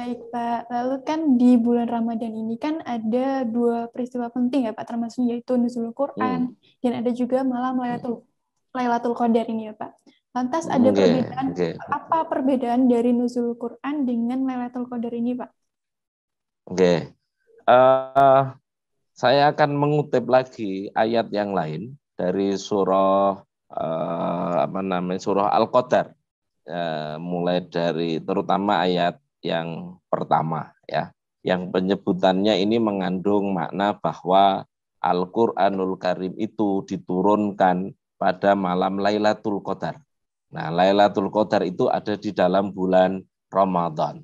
Baik, Pak. Lalu kan di bulan Ramadan ini kan ada dua peristiwa penting ya, Pak, termasuk yaitu Nuzul Hmm. Quran dan ada juga malam Lailatul Qadar ini ya, Pak. Lantas ada Oke, perbedaan, oke, apa perbedaan dari Nuzul Quran dengan Lailatul Qadar ini, Pak? oke. Eh, saya akan mengutip lagi ayat yang lain dari surah apa namanya surah Al-Qadar. Mulai dari terutama ayat yang pertama ya, yang penyebutannya ini mengandung makna bahwa Al-Qur'anul Karim itu diturunkan pada malam Lailatul Qadar. Nah, Lailatul Qadar itu ada di dalam bulan Ramadan.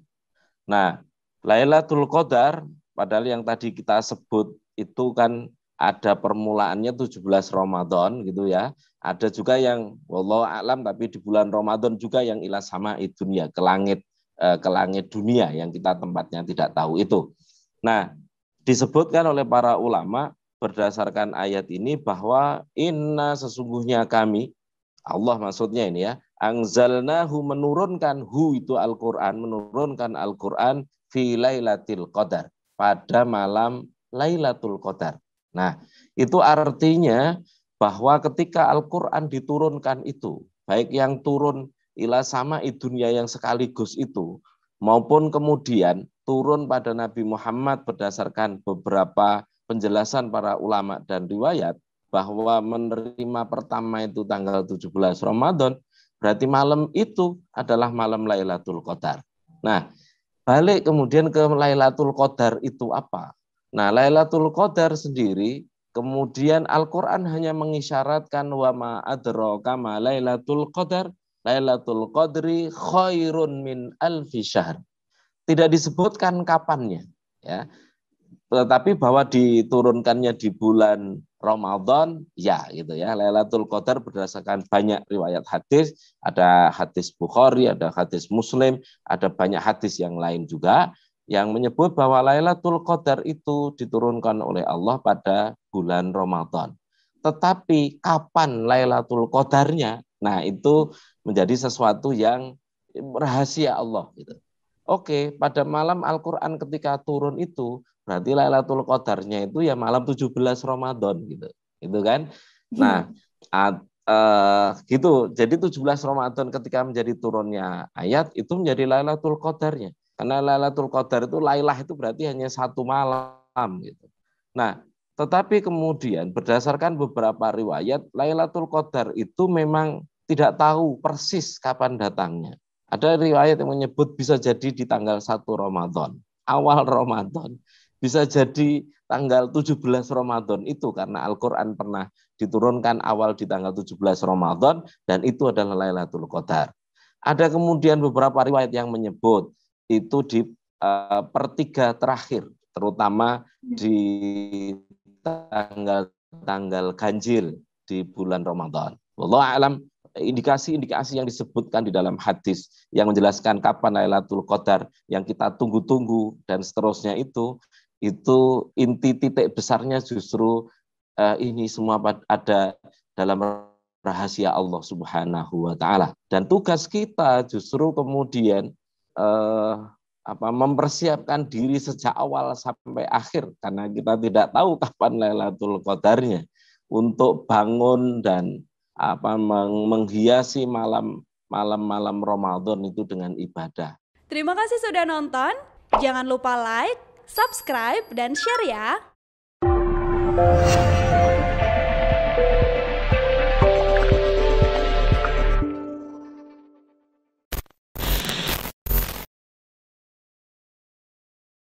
Nah, Lailatul Qadar padahal yang tadi kita sebut itu kan ada permulaannya 17 Ramadan gitu ya. Ada juga yang wallahu alam tapi di bulan Ramadan juga yang ila sama dunia ke langit dunia yang kita tempatnya tidak tahu itu. Nah, disebutkan oleh para ulama berdasarkan ayat ini bahwa inna sesungguhnya kami Allah maksudnya ini ya, angzalnahu menurunkan itu Al-Qur'an, menurunkan Al-Qur'an fi lailatul qadar, pada malam Lailatul Qadar. Nah, itu artinya bahwa ketika Al-Qur'an diturunkan itu, baik yang turun ila sama dunia yang sekaligus itu, maupun kemudian turun pada Nabi Muhammad berdasarkan beberapa penjelasan para ulama dan riwayat, bahwa menerima pertama itu tanggal 17 Ramadan, berarti malam itu adalah malam Lailatul Qadar. Nah, balik kemudian ke Lailatul Qadar itu apa? Nah, Lailatul Qadar sendiri, kemudian Al-Quran hanya mengisyaratkan wa ma adraka ma Lailatul Qadar, Lailatul Qadri khairun min alfi syahr. Tidak disebutkan kapannya, ya. Tetapi bahwa diturunkannya di bulan Ramadan, ya gitu ya. Lailatul Qadar berdasarkan banyak riwayat hadis, ada hadis Bukhari, ada hadis Muslim, ada banyak hadis yang lain juga yang menyebut bahwa Lailatul Qadar itu diturunkan oleh Allah pada bulan Ramadan. Tetapi kapan Lailatul Qadarnya? Nah, itu menjadi sesuatu yang rahasia Allah gitu. Oke, pada malam Al-Quran ketika turun itu berarti Lailatul Qadarnya itu ya malam 17 Ramadan gitu. Itu kan. Nah, gitu. Jadi 17 Ramadan ketika menjadi turunnya ayat itu menjadi Lailatul Qadarnya. Karena Lailatul Qadar itu Lailah itu berarti hanya satu malam gitu. Nah, tetapi kemudian berdasarkan beberapa riwayat Lailatul Qadar itu memang tidak tahu persis kapan datangnya. Ada riwayat yang menyebut bisa jadi di tanggal 1 Ramadan, awal Ramadan. Bisa jadi tanggal 17 Ramadan itu karena Al-Quran pernah diturunkan awal di tanggal 17 Ramadan dan itu adalah Lailatul Qadar. Ada kemudian beberapa riwayat yang menyebut itu di pertiga terakhir, terutama di tanggal-tanggal ganjil di bulan Ramadan. Wallahu a'lam, indikasi-indikasi yang disebutkan di dalam hadis yang menjelaskan kapan Lailatul Qadar yang kita tunggu-tunggu dan seterusnya itu inti titik besarnya justru ini semua ada dalam rahasia Allah Subhanahu wa taala. Dan tugas kita justru kemudian eh, mempersiapkan diri sejak awal sampai akhir karena kita tidak tahu kapan Lailatul Qadarnya untuk bangun dan menghiasi malam-malam Ramadan itu dengan ibadah. Terima kasih sudah nonton. Jangan lupa like, subscribe, dan share ya.